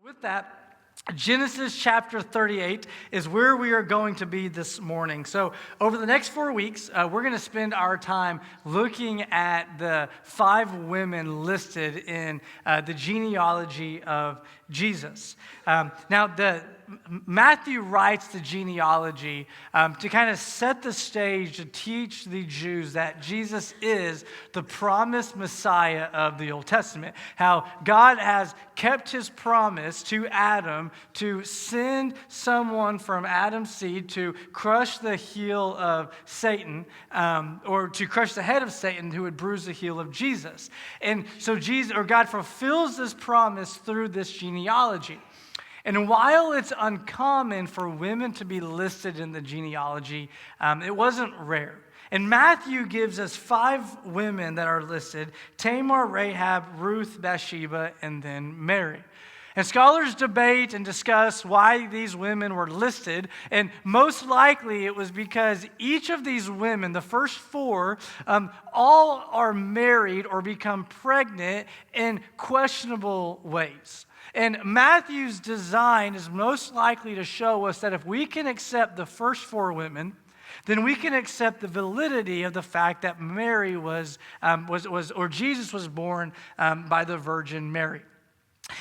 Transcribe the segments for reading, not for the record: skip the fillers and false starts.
With that, Genesis chapter 38 is where we are going to be this morning. So over the next 4 weeks, we're going to spend our time looking at the 5 women listed in the genealogy of Jesus. Matthew writes the genealogy to kind of set the stage to teach the Jews that Jesus is the promised Messiah of the Old Testament. How God has kept his promise to Adam to send someone from Adam's seed to crush the heel of Satan, or to crush the head of Satan who would bruise the heel of Jesus. And so God fulfills this promise through this genealogy. And while it's uncommon for women to be listed in the genealogy, it wasn't rare. And Matthew gives us 5 women that are listed: Tamar, Rahab, Ruth, Bathsheba, and then Mary. And scholars debate and discuss why these women were listed, and most likely it was because each of these women, the first 4, all are married or become pregnant in questionable ways. And Matthew's design is most likely to show us that if we can accept the first 4 women, then we can accept the validity of the fact that Mary Jesus was born by the Virgin Mary.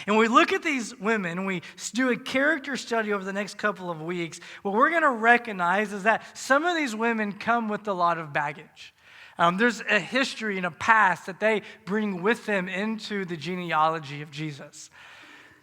And when we look at these women, and we do a character study over the next couple of weeks, what we're going to recognize is that some of these women come with a lot of baggage. There's a history and a past that they bring with them into the genealogy of Jesus.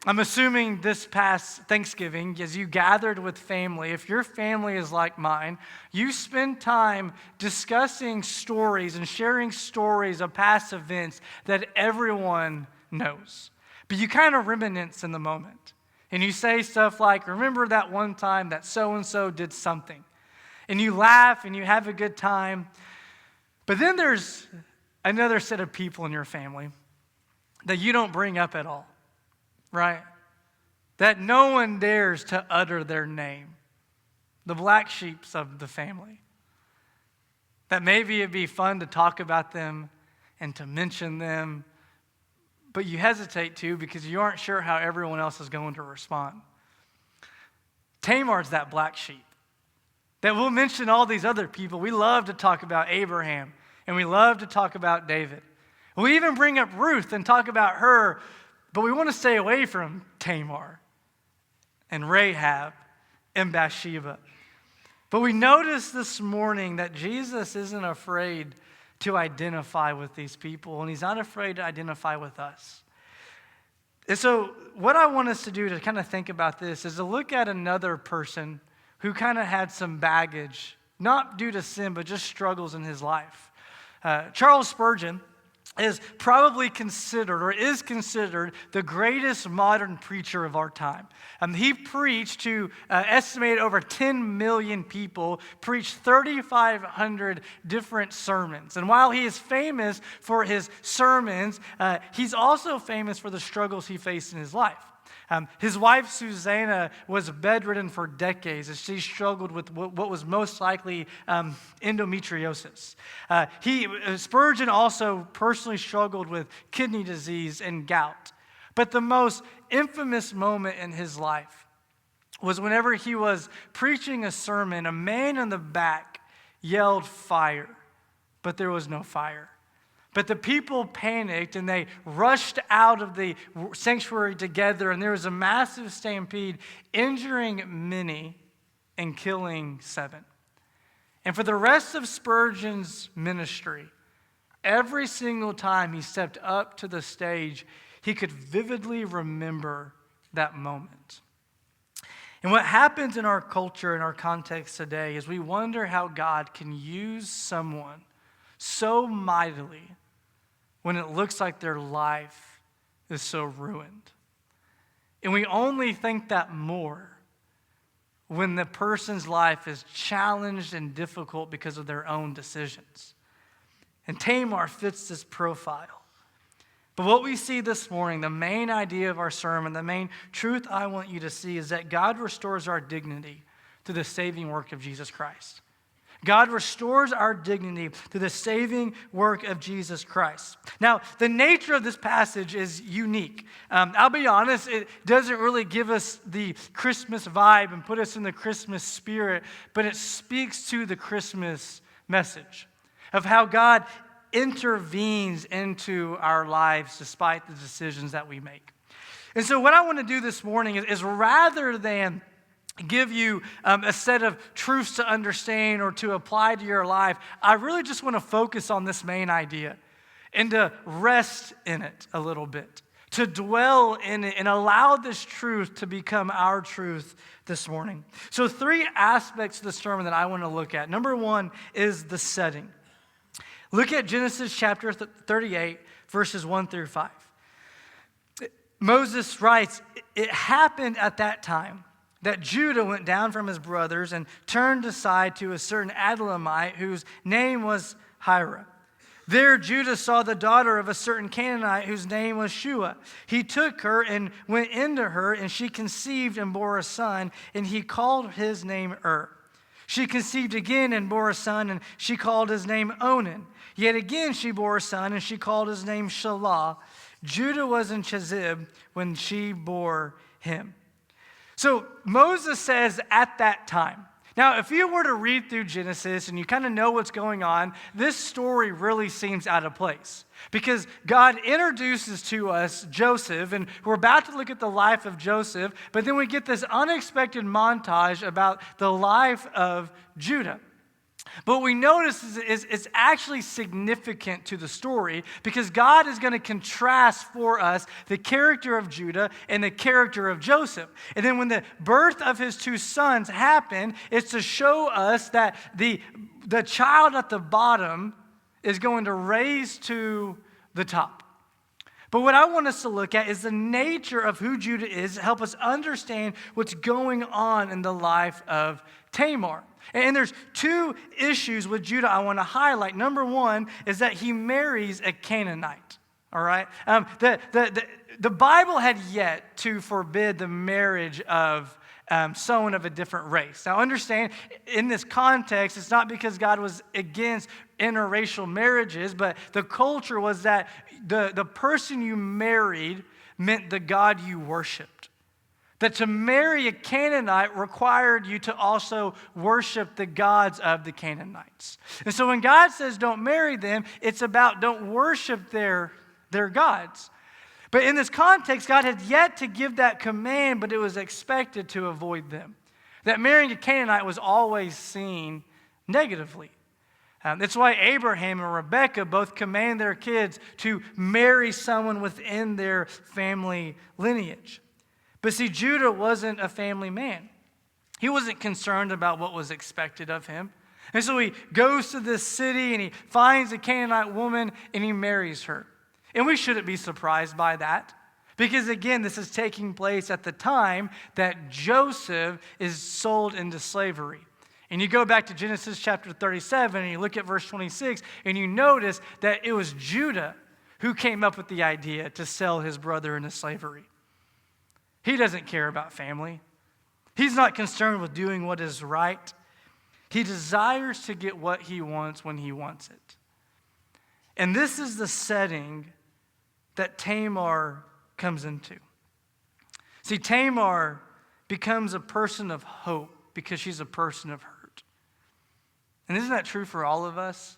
I'm assuming this past Thanksgiving, as you gathered with family, if your family is like mine, you spend time discussing stories and sharing stories of past events that everyone knows. But you kind of reminisce in the moment. And you say stuff like, remember that one time that so-and-so did something. And you laugh and you have a good time. But then there's another set of people in your family that you don't bring up at all. Right? That no one dares to utter their name. The black sheeps of the family. That maybe it'd be fun to talk about them and to mention them, but you hesitate to because you aren't sure how everyone else is going to respond. Tamar's that black sheep. That we'll mention all these other people. We love to talk about Abraham, and we love to talk about David. We even bring up Ruth and talk about her. But we want to stay away from Tamar and Rahab and Bathsheba. But we notice this morning that Jesus isn't afraid to identify with these people, and he's not afraid to identify with us. And so what I want us to do to kind of think about this is to look at another person who kind of had some baggage, not due to sin, but just struggles in his life. Charles Spurgeon is probably considered, or is considered, the greatest modern preacher of our time. He preached to estimated over 10 million people, preached 3,500 different sermons. And while he is famous for his sermons, he's also famous for the struggles he faced in his life. His wife, Susanna, was bedridden for decades as she struggled with what was most likely endometriosis. Spurgeon also personally struggled with kidney disease and gout. But the most infamous moment in his life was whenever he was preaching a sermon, a man in the back yelled fire, but there was no fire. But the people panicked and they rushed out of the sanctuary together, and there was a massive stampede, injuring many and killing 7. And for the rest of Spurgeon's ministry, every single time he stepped up to the stage, he could vividly remember that moment. And what happens in our culture, in our context today, is we wonder how God can use someone so mightily when it looks like their life is so ruined. And we only think that more when the person's life is challenged and difficult because of their own decisions. And Tamar fits this profile. But what we see this morning, the main idea of our sermon, the main truth I want you to see is that God restores our dignity through the saving work of Jesus Christ. God restores our dignity through the saving work of Jesus Christ. Now, the nature of this passage is unique. I'll be honest, it doesn't really give us the Christmas vibe and put us in the Christmas spirit, but it speaks to the Christmas message of how God intervenes into our lives despite the decisions that we make. And so what I want to do this morning is rather than give you a set of truths to understand or to apply to your life, I really just want to focus on this main idea and to rest in it a little bit, to dwell in it and allow this truth to become our truth this morning. So 3 aspects of the sermon that I want to look at. Number 1 is the setting. Look at Genesis chapter 38, verses 1 through 5. Moses writes, "It happened at that time that Judah went down from his brothers and turned aside to a certain Adullamite whose name was Hira. There Judah saw the daughter of a certain Canaanite whose name was Shua. He took her and went into her, and she conceived and bore a son, and he called his name She conceived again and bore a son, and she called his name Onan. Yet again she bore a son, and she called his name Shelah. Judah was in Chezib when she bore him." So Moses says at that time. Now, if you were to read through Genesis and you kind of know what's going on, this story really seems out of place. Because God introduces to us Joseph, and we're about to look at the life of Joseph, but then we get this unexpected montage about the life of Judah. But what we notice is it's actually significant to the story because God is going to contrast for us the character of Judah and the character of Joseph. And then when the birth of his 2 sons happened, it's to show us that the child at the bottom is going to raise to the top. But what I want us to look at is the nature of who Judah is to help us understand what's going on in the life of Tamar. And there's 2 issues with Judah I want to highlight. Number 1 is that he marries a Canaanite. All right? The Bible had yet to forbid the marriage of someone of a different race. Now understand, in this context, it's not because God was against interracial marriages, but the culture was that the person you married meant the God you worshiped. That to marry a Canaanite required you to also worship the gods of the Canaanites. And so when God says don't marry them, it's about don't worship their gods. But in this context, God had yet to give that command, but it was expected to avoid them. That marrying a Canaanite was always seen negatively. That's why Abraham and Rebekah both command their kids to marry someone within their family lineage. But see, Judah wasn't a family man. He wasn't concerned about what was expected of him. And so he goes to this city and he finds a Canaanite woman and he marries her. And we shouldn't be surprised by that. Because again, this is taking place at the time that Joseph is sold into slavery. And you go back to Genesis chapter 37 and you look at verse 26 and you notice that it was Judah who came up with the idea to sell his brother into slavery. He doesn't care about family. He's not concerned with doing what is right. He desires to get what he wants when he wants it. And this is the setting that Tamar comes into. See, Tamar becomes a person of hope because she's a person of hurt. And isn't that true for all of us?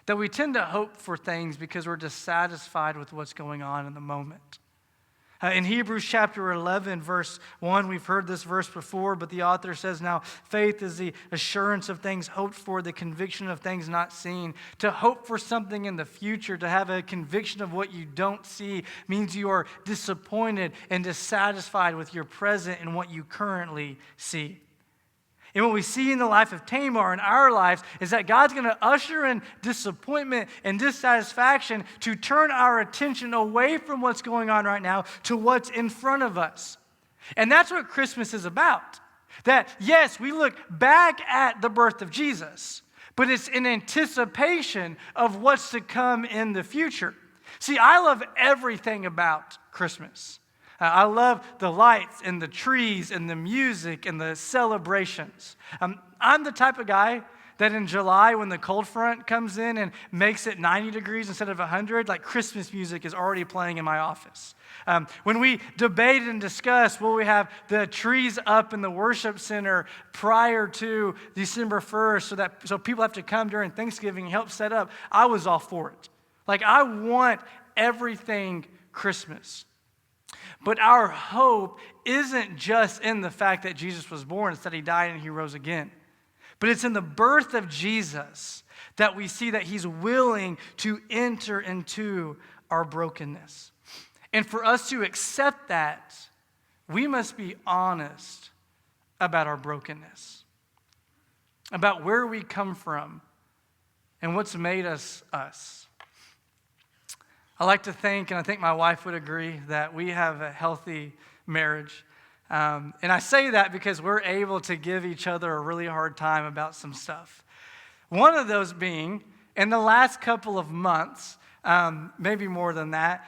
That we tend to hope for things because we're dissatisfied with what's going on in the moment. In Hebrews chapter 11, verse 1, we've heard this verse before, but the author says, "Now faith is the assurance of things hoped for, the conviction of things not seen." To hope for something in the future, to have a conviction of what you don't see, means you are disappointed and dissatisfied with your present and what you currently see. And what we see in the life of Tamar in our lives is that God's going to usher in disappointment and dissatisfaction to turn our attention away from what's going on right now to what's in front of us. And that's what Christmas is about. That, yes, we look back at the birth of Jesus, but it's in anticipation of what's to come in the future. See, I love everything about Christmas. I love the lights and the trees and the music and the celebrations. I'm the type of guy that in July, when the cold front comes in and makes it 90 degrees instead of 100, like Christmas music is already playing in my office. When we debate and discuss, will we have the trees up in the worship center prior to December 1st so people have to come during Thanksgiving and help set up, I was all for it. Like, I want everything Christmas. But our hope isn't just in the fact that Jesus was born, it's that he died and he rose again. But it's in the birth of Jesus that we see that he's willing to enter into our brokenness. And for us to accept that, we must be honest about our brokenness, about where we come from and what's made us us. I like to think, and I think my wife would agree, that we have a healthy marriage. And I say that because we're able to give each other a really hard time about some stuff. One of those being, in the last couple of months, maybe more than that,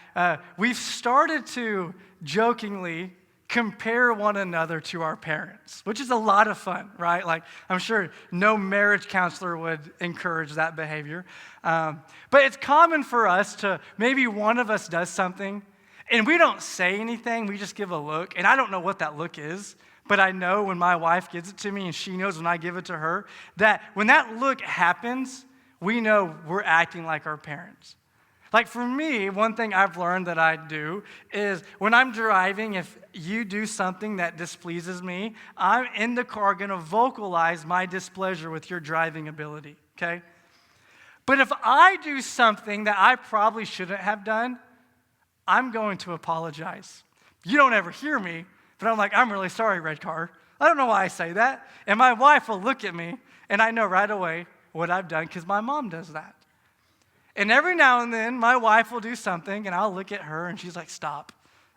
we've started to jokingly compare one another to our parents, which is a lot of fun, right? Like, I'm sure no marriage counselor would encourage that behavior. But it's common for us to, maybe one of us does something, and we don't say anything, we just give a look, and I don't know what that look is, but I know when my wife gives it to me, and she knows when I give it to her, that when that look happens, we know we're acting like our parents. Like, for me, one thing I've learned that I do is when I'm driving, if you do something that displeases me, I'm in the car going to vocalize my displeasure with your driving ability, okay? But if I do something that I probably shouldn't have done, I'm going to apologize. You don't ever hear me, but I'm like, I'm really sorry, red car. I don't know why I say that. And my wife will look at me, and I know right away what I've done because my mom does that. And every now and then, my wife will do something, and I'll look at her, and she's like, stop.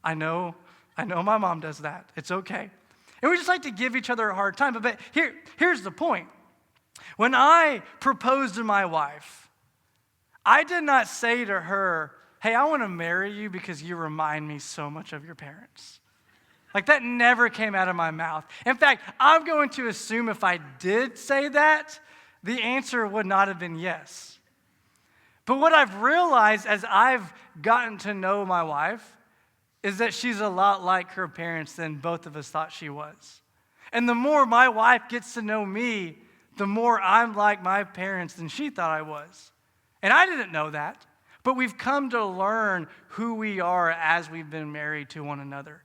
I know my mom does that. It's okay. And we just like to give each other a hard time. But here's the point. When I proposed to my wife, I did not say to her, hey, I want to marry you because you remind me so much of your parents. Like, that never came out of my mouth. In fact, I'm going to assume if I did say that, the answer would not have been yes. But what I've realized as I've gotten to know my wife is that she's a lot like her parents than both of us thought she was. And the more my wife gets to know me, the more I'm like my parents than she thought I was. And I didn't know that, but we've come to learn who we are as we've been married to one another.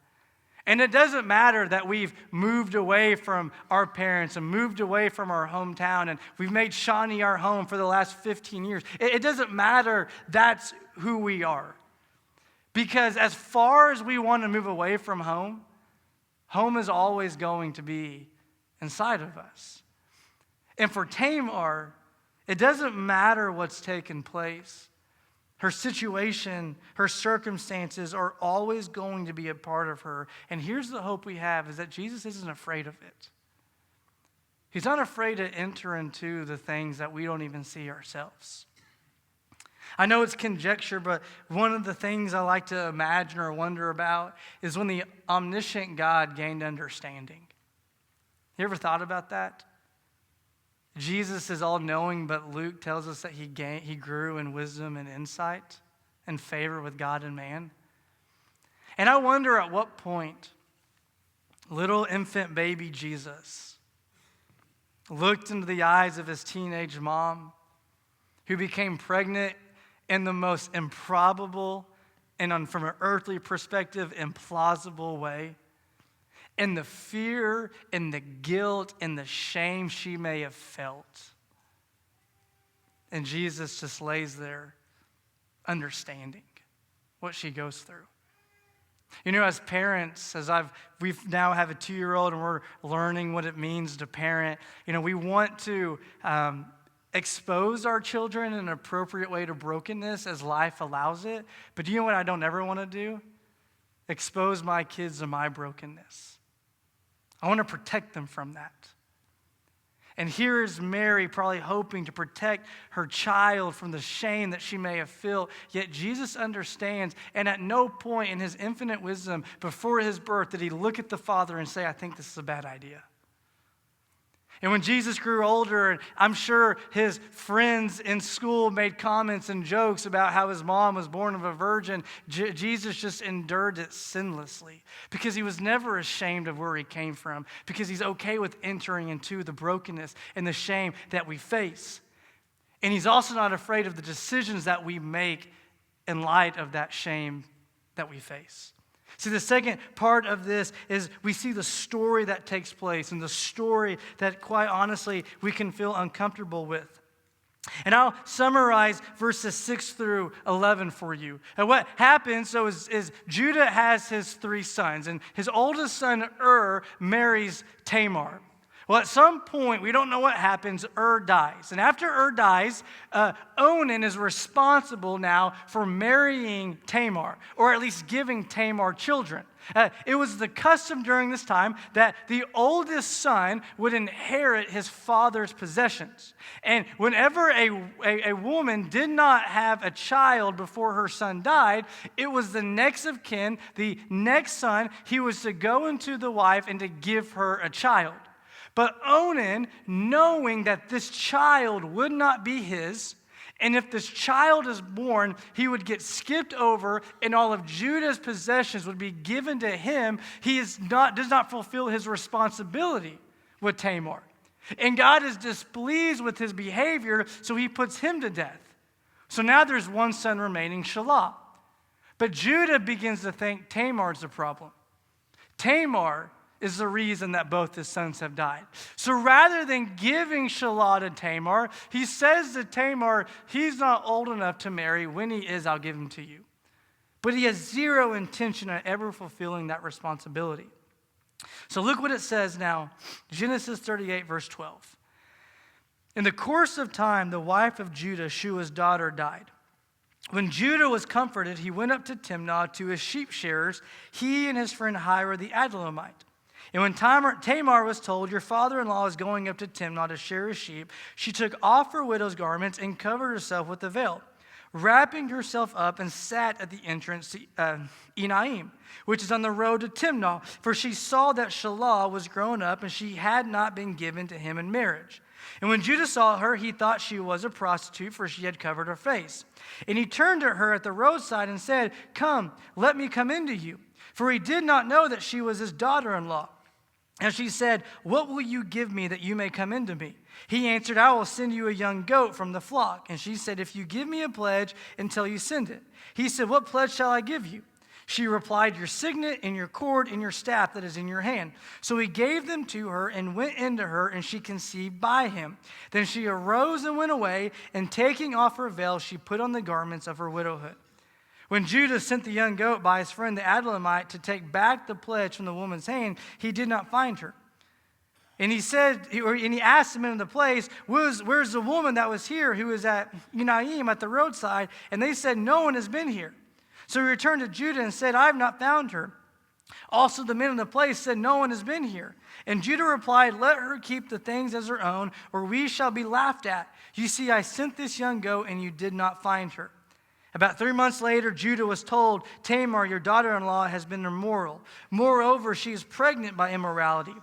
And it doesn't matter that we've moved away from our parents and moved away from our hometown and we've made Shawnee our home for the last 15 years. It doesn't matter. That's who we are. Because as far as we want to move away from home, home is always going to be inside of us. And for Tamar, it doesn't matter what's taken place. Her situation, her circumstances are always going to be a part of her. And here's the hope we have is that Jesus isn't afraid of it. He's not afraid to enter into the things that we don't even see ourselves. I know it's conjecture, but one of the things I like to imagine or wonder about is when the omniscient God gained understanding. You ever thought about that? Jesus is all-knowing, but Luke tells us that he grew in wisdom and insight and favor with God and man. And I wonder at what point little infant baby Jesus looked into the eyes of his teenage mom, who became pregnant in the most improbable and, from an earthly perspective, implausible way. And the fear and the guilt and the shame she may have felt. And Jesus just lays there understanding what she goes through. You know, as parents, we now have a 2-year-old and we're learning what it means to parent, you know, we want to expose our children in an appropriate way to brokenness as life allows it. But do you know what I don't ever want to do? Expose my kids to my brokenness. I want to protect them from that. And here is Mary probably hoping to protect her child from the shame that she may have felt. Yet Jesus understands, and at no point in his infinite wisdom before his birth did he look at the Father and say, I think this is a bad idea. And when Jesus grew older, I'm sure his friends in school made comments and jokes about how his mom was born of a virgin, Jesus just endured it sinlessly because he was never ashamed of where he came from, because he's okay with entering into the brokenness and the shame that we face. And he's also not afraid of the decisions that we make in light of that shame that we face. See, the second part of this is we see the story that takes place, and the story that, quite honestly, we can feel uncomfortable with. And I'll summarize verses 6 through 11 for you. And what happens, is Judah has his 3 sons, and his oldest son, marries Tamar. Well, at some point, we don't know what happens, dies. And after dies, Onan is responsible now for marrying Tamar, or at least giving Tamar children. It was the custom during this time that the oldest son would inherit his father's possessions. And whenever a woman did not have a child before her son died, it was the next of kin, the next son, he was to go into the wife and to give her a child. But Onan, knowing that this child would not be his, and if this child is born, he would get skipped over and all of Judah's possessions would be given to him, does not fulfill his responsibility with Tamar. And God is displeased with his behavior, so he puts him to death. So now there's one son remaining, Shelah. But Judah begins to think Tamar's the problem. Tamar is the reason that both his sons have died. So rather than giving Shelah to Tamar, he says to Tamar, he's not old enough to marry. When he is, I'll give him to you. But he has zero intention of ever fulfilling that responsibility. So look what it says now, Genesis 38, verse 12. In the course of time, the wife of Judah, Shua's daughter, died. When Judah was comforted, he went up to Timnah to his sheep shearers, he and his friend Hira the Adullamite. And when Tamar was told, your father-in-law is going up to Timnah to shear his sheep, she took off her widow's garments and covered herself with a veil, wrapping herself up and sat at the entrance to Enaim, which is on the road to Timnah, for she saw that Shelah was grown up and she had not been given to him in marriage. And when Judah saw her, he thought she was a prostitute, for she had covered her face. And he turned to her at the roadside and said, come, let me come into you. For he did not know that she was his daughter-in-law. And she said, what will you give me that you may come into me? He answered, I will send you a young goat from the flock. And she said, if you give me a pledge until you send it. He said, what pledge shall I give you? She replied, your signet and your cord and your staff that is in your hand. So he gave them to her and went into her, and she conceived by him. Then she arose and went away, and taking off her veil, she put on the garments of her widowhood. When Judah sent the young goat by his friend the Adullamite to take back the pledge from the woman's hand, he did not find her. And he asked the men of the place, where's the woman that was here who was at Enaim at the roadside? And they said, no one has been here. So he returned to Judah and said, I have not found her. Also the men of the place said, no one has been here. And Judah replied, let her keep the things as her own, or we shall be laughed at. You see, I sent this young goat, and you did not find her. About 3 months later, Judah was told, Tamar, your daughter-in-law, has been immoral. Moreover, she is pregnant by immorality.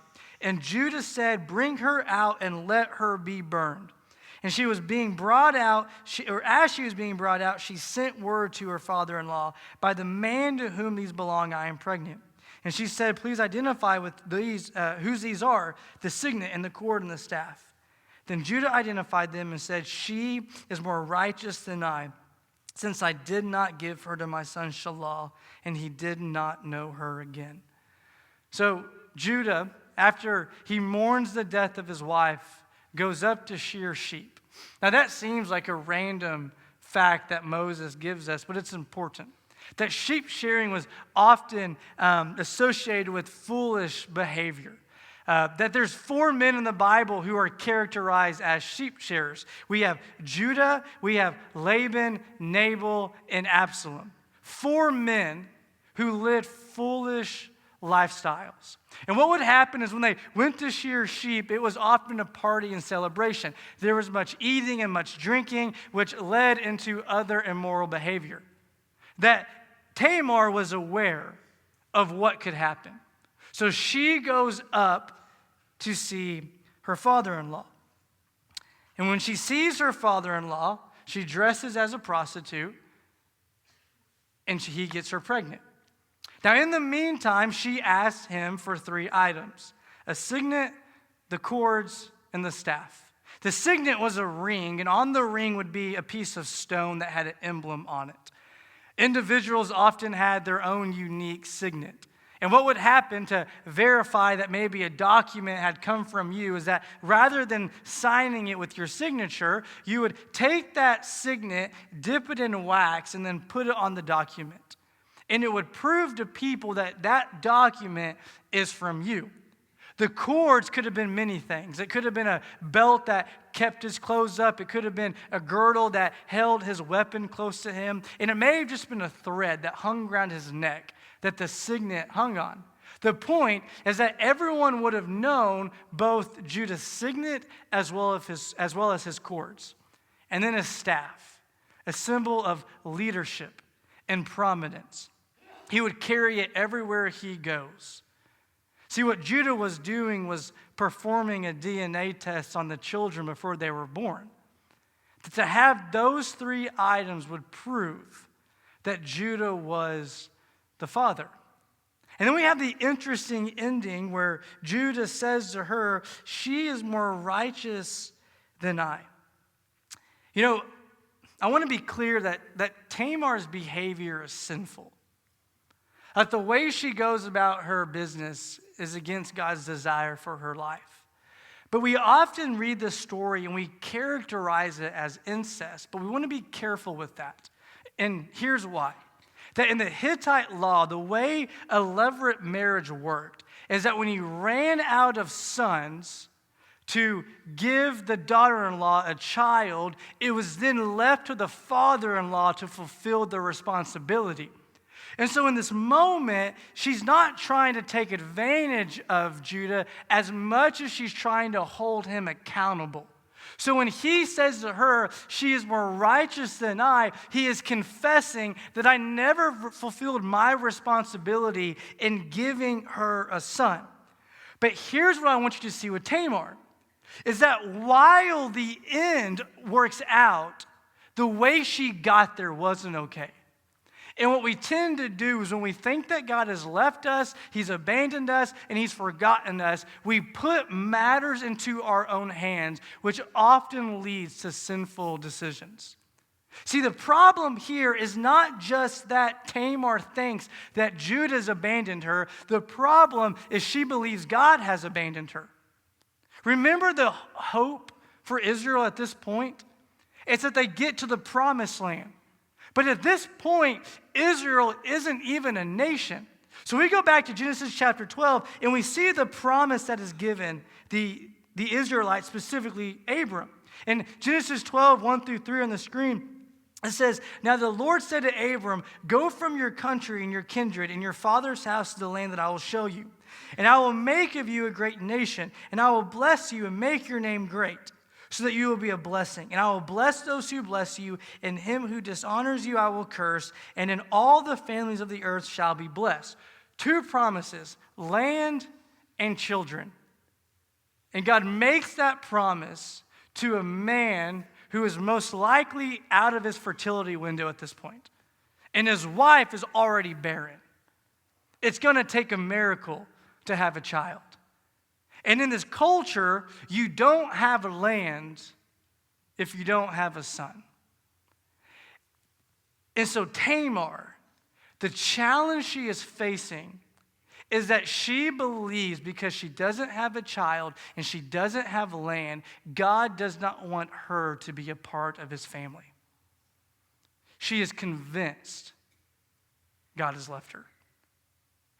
And Judah said, bring her out and let her be burned. And she was being brought out, as she was being brought out, she sent word to her father-in-law, by the man to whom these belong, I am pregnant. And she said, please identify with these, whose these are, the signet and the cord and the staff. Then Judah identified them and said, she is more righteous than I, since I did not give her to my son Shelah, and he did not know her again. So Judah, after he mourns the death of his wife, goes up to shear sheep. Now that seems like a random fact that Moses gives us, but it's important. That sheep shearing was often associated with foolish behavior. That there's 4 men in the Bible who are characterized as sheep shearers. We have Judah, we have Laban, Nabal, and Absalom. 4 men who lived foolish lifestyles. And what would happen is when they went to shear sheep, it was often a party and celebration. There was much eating and much drinking, which led into other immoral behavior. That Tamar was aware of what could happen. So she goes up to see her father-in-law. And when she sees her father-in-law, she dresses as a prostitute, and he gets her pregnant. Now, in the meantime, she asks him for 3 items: a signet, the cords, and the staff. The signet was a ring, and on the ring would be a piece of stone that had an emblem on it. Individuals often had their own unique signet. And what would happen to verify that maybe a document had come from you is that rather than signing it with your signature, you would take that signet, dip it in wax, and then put it on the document. And it would prove to people that that document is from you. The cords could have been many things. It could have been a belt that kept his clothes up. It could have been a girdle that held his weapon close to him. And it may have just been a thread that hung around his neck that the signet hung on. The point is that everyone would have known both Judah's signet as well as his cords. And then his staff, a symbol of leadership and prominence. He would carry it everywhere he goes. See, what Judah was doing was performing a DNA test on the children before they were born. To have those 3 items would prove that Judah was the father. And then we have the interesting ending where Judah says to her, "She is more righteous than I." You know, I want to be clear that Tamar's behavior is sinful. That the way she goes about her business is against God's desire for her life. But we often read this story and we characterize it as incest, but we want to be careful with that. And here's why. That in the Hittite law, the way a levirate marriage worked is that when you ran out of sons to give the daughter-in-law a child, it was then left to the father-in-law to fulfill the responsibility. And so in this moment, she's not trying to take advantage of Judah as much as she's trying to hold him accountable. So when he says to her, "She is more righteous than I," he is confessing that I never fulfilled my responsibility in giving her a son. But here's what I want you to see with Tamar, is that while the end works out, the way she got there wasn't okay. And what we tend to do is when we think that God has left us, he's abandoned us, and he's forgotten us, we put matters into our own hands, which often leads to sinful decisions. See, the problem here is not just that Tamar thinks that Judah has abandoned her. The problem is she believes God has abandoned her. Remember the hope for Israel at this point? It's that they get to the promised land. But at this point, Israel isn't even a nation. So we go back to Genesis chapter 12, and we see the promise that is given the Israelites, specifically Abram. In Genesis 12, 1-3 on the screen, it says, "Now the Lord said to Abram, 'Go from your country and your kindred and your father's house to the land that I will show you. And I will make of you a great nation, and I will bless you and make your name great, so that you will be a blessing. And I will bless those who bless you, and him who dishonors you I will curse, and in all the families of the earth shall be blessed.'" 2 promises, land and children. And God makes that promise to a man who is most likely out of his fertility window at this point. And his wife is already barren. It's going to take a miracle to have a child. And in this culture, you don't have land if you don't have a son. And so Tamar, the challenge she is facing is that she believes because she doesn't have a child and she doesn't have land, God does not want her to be a part of his family. She is convinced God has left her.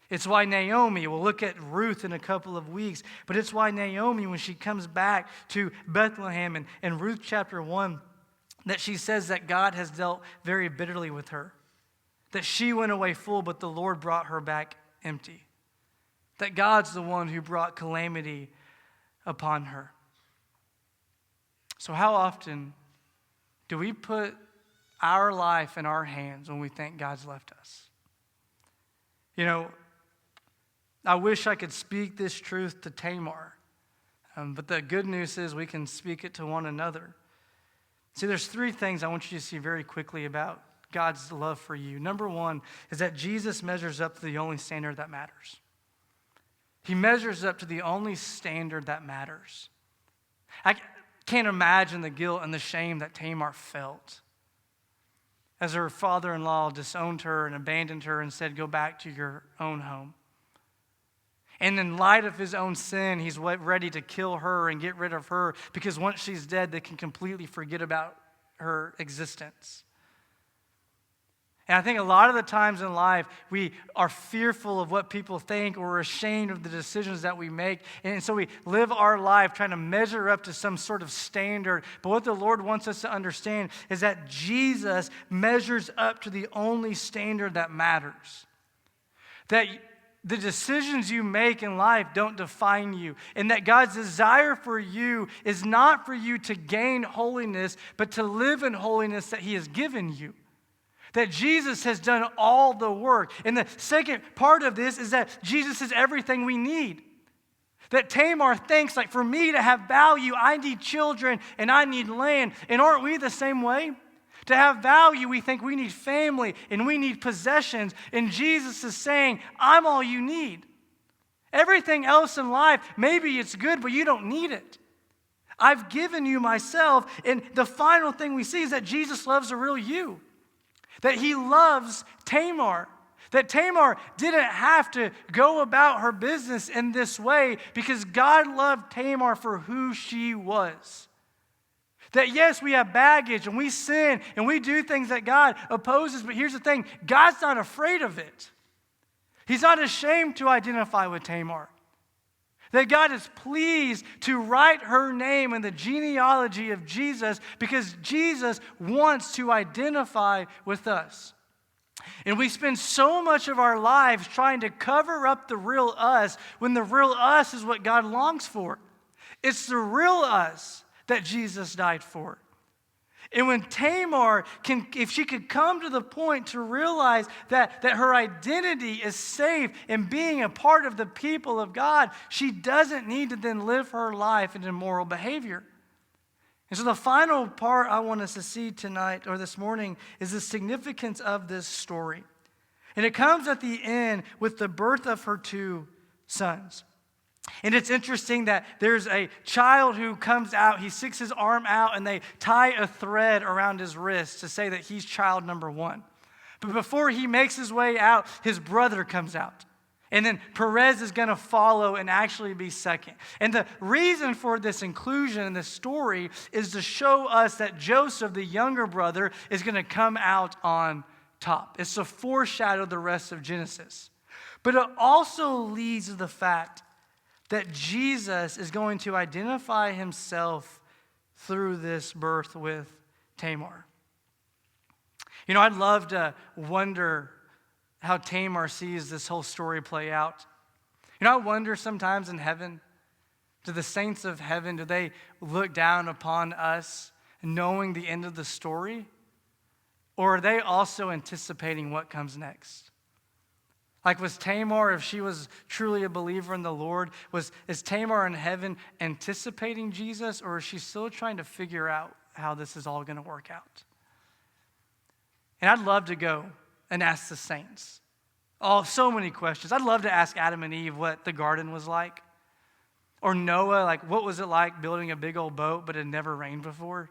It's why Naomi, we'll look at Ruth in a couple of weeks, but it's why Naomi, when she comes back to Bethlehem in Ruth chapter 1, that she says that God has dealt very bitterly with her. That she went away full, but the Lord brought her back empty. That God's the one who brought calamity upon her. So how often do we put our life in our hands when we think God's left us? You know, I wish I could speak this truth to Tamar. But the good news is we can speak it to one another. See, there's three things I want you to see very quickly about God's love for you. Number one is that Jesus measures up to the only standard that matters. He measures up to the only standard that matters. I can't imagine the guilt and the shame that Tamar felt as her father-in-law disowned her and abandoned her and said, go back to your own home. And in light of his own sin, he's ready to kill her and get rid of her because once she's dead, they can completely forget about her existence. And I think a lot of the times in life, we are fearful of what people think or we're ashamed of the decisions that we make. And so we live our life trying to measure up to some sort of standard. But what the Lord wants us to understand is that Jesus measures up to the only standard that matters. That the decisions you make in life don't define you. And that God's desire for you is not for you to gain holiness, but to live in holiness that he has given you. That Jesus has done all the work. And the second part of this is that Jesus is everything we need. That Tamar thinks, like, for me to have value, I need children and I need land. And aren't we the same way? To have value, we think we need family and we need possessions. And Jesus is saying, I'm all you need. Everything else in life, maybe it's good, but you don't need it. I've given you myself. And the final thing we see is that Jesus loves the real you. That he loves Tamar. That Tamar didn't have to go about her business in this way because God loved Tamar for who she was. That yes, we have baggage and we sin and we do things that God opposes, but here's the thing, God's not afraid of it. He's not ashamed to identify with Tamar. That God is pleased to write her name in the genealogy of Jesus because Jesus wants to identify with us. And we spend so much of our lives trying to cover up the real us when the real us is what God longs for. It's the real us that Jesus died for. And when Tamar if she could come to the point to realize that her identity is safe in being a part of the people of God, she doesn't need to then live her life in immoral behavior. And so the final part I want us to see tonight or this morning is the significance of this story. And it comes at the end with the birth of her two sons. And it's interesting that there's a child who comes out, he sticks his arm out, and they tie a thread around his wrist to say that he's child number one. But before he makes his way out, his brother comes out. And then Perez is going to follow and actually be second. And the reason for this inclusion in this story is to show us that Joseph, the younger brother, is going to come out on top. It's to foreshadow the rest of Genesis. But it also leads to the fact that Jesus is going to identify himself through this birth with Tamar. You know, I'd love to wonder how Tamar sees this whole story play out. You know, I wonder sometimes in heaven, do the saints of heaven, do they look down upon us knowing the end of the story? Or are they also anticipating what comes next? Like was Tamar, if she was truly a believer in the Lord, is Tamar in heaven anticipating Jesus, or is she still trying to figure out how this is all going to work out? And I'd love to go and ask the saints. Oh, so many questions. I'd love to ask Adam and Eve what the garden was like. Or Noah, like what was it like building a big old boat but it never rained before?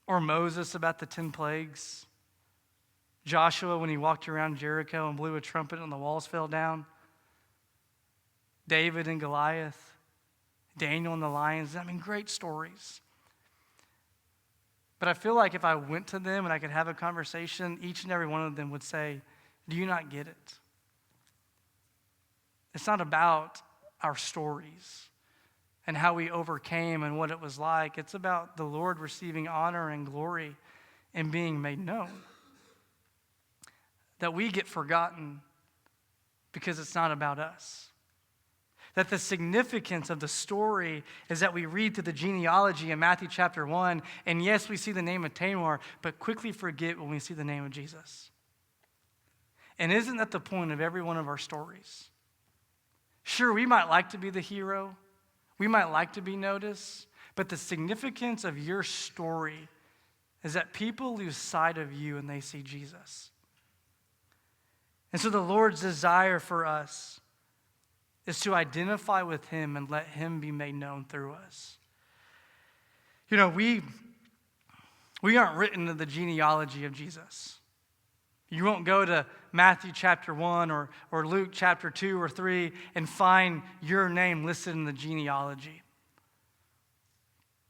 Or Moses about the 10 plagues. Joshua when he walked around Jericho and blew a trumpet and the walls fell down. David and Goliath. Daniel and the lions. I mean, great stories. But I feel like if I went to them and I could have a conversation, each and every one of them would say, do you not get it? It's not about our stories and how we overcame and what it was like. It's about the Lord receiving honor and glory and being made known. That we get forgotten because it's not about us. That the significance of the story is that we read through the genealogy in Matthew chapter 1, and yes, we see the name of Tamar, but quickly forget when we see the name of Jesus. And isn't that the point of every one of our stories? Sure, we might like to be the hero, We might like to be noticed, but the significance of your story is that people lose sight of you and they see Jesus. And so the Lord's desire for us is to identify with him and let him be made known through us. You know, we aren't written in the genealogy of Jesus. You won't go to Matthew chapter 1 or Luke chapter 2 or 3 and find your name listed in the genealogy.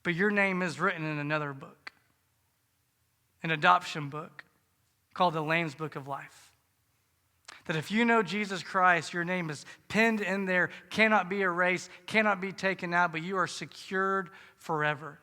But your name is written in another book, an adoption book called the Lamb's Book of Life. That if you know Jesus Christ, your name is pinned in there, cannot be erased, cannot be taken out, but you are secured forever.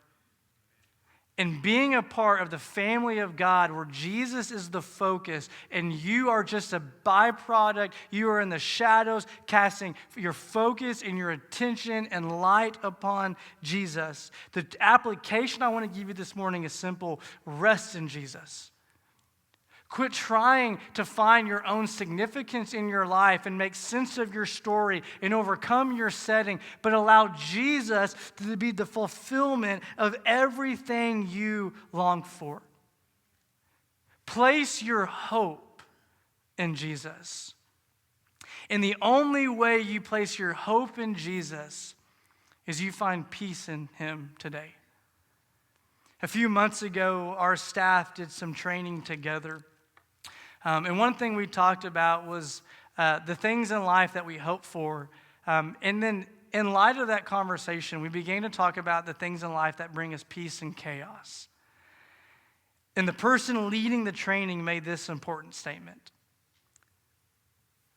And being a part of the family of God where Jesus is the focus and you are just a byproduct, you are in the shadows casting your focus and your attention and light upon Jesus. The application I want to give you this morning is simple: rest in Jesus. Quit trying to find your own significance in your life and make sense of your story and overcome your setting, but allow Jesus to be the fulfillment of everything you long for. Place your hope in Jesus. And the only way you place your hope in Jesus is you find peace in him today. A few months ago, our staff did some training together. And one thing we talked about was the things in life that we hope for. And then in light of that conversation, we began to talk about the things in life that bring us peace and chaos. And the person leading the training made this important statement: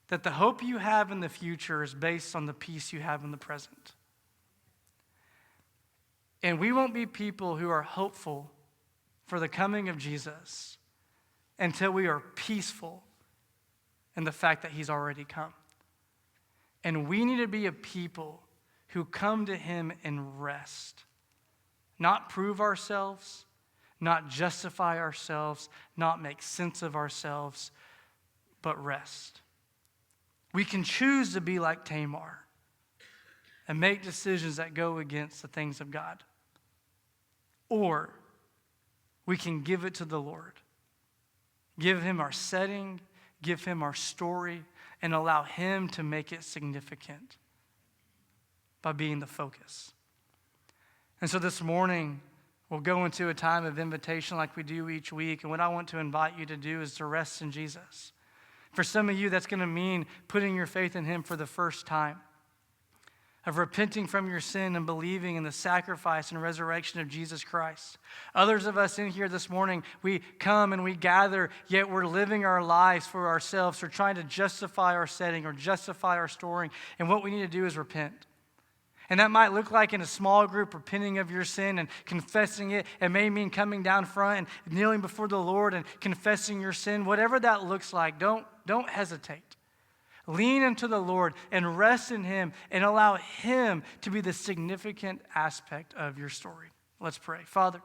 that the hope you have in the future is based on the peace you have in the present. And we won't be people who are hopeful for the coming of Jesus until we are peaceful in the fact that he's already come. And we need to be a people who come to him and rest. Not prove ourselves, not justify ourselves, not make sense of ourselves, but rest. We can choose to be like Tamar and make decisions that go against the things of God. Or we can give it to the Lord. Give him our setting, give him our story, and allow him to make it significant by being the focus. And so this morning, we'll go into a time of invitation like we do each week. And what I want to invite you to do is to rest in Jesus. For some of you, that's going to mean putting your faith in him for the first time, of repenting from your sin and believing in the sacrifice and resurrection of Jesus Christ. Others of us in here this morning, we come and we gather, yet we're living our lives for ourselves. We're trying to justify our setting or justify our story. And what we need to do is repent. And that might look like in a small group, repenting of your sin and confessing it. It may mean coming down front and kneeling before the Lord and confessing your sin. Whatever that looks like, don't hesitate. Lean into the Lord and rest in him and allow him to be the significant aspect of your story. Let's pray. Father,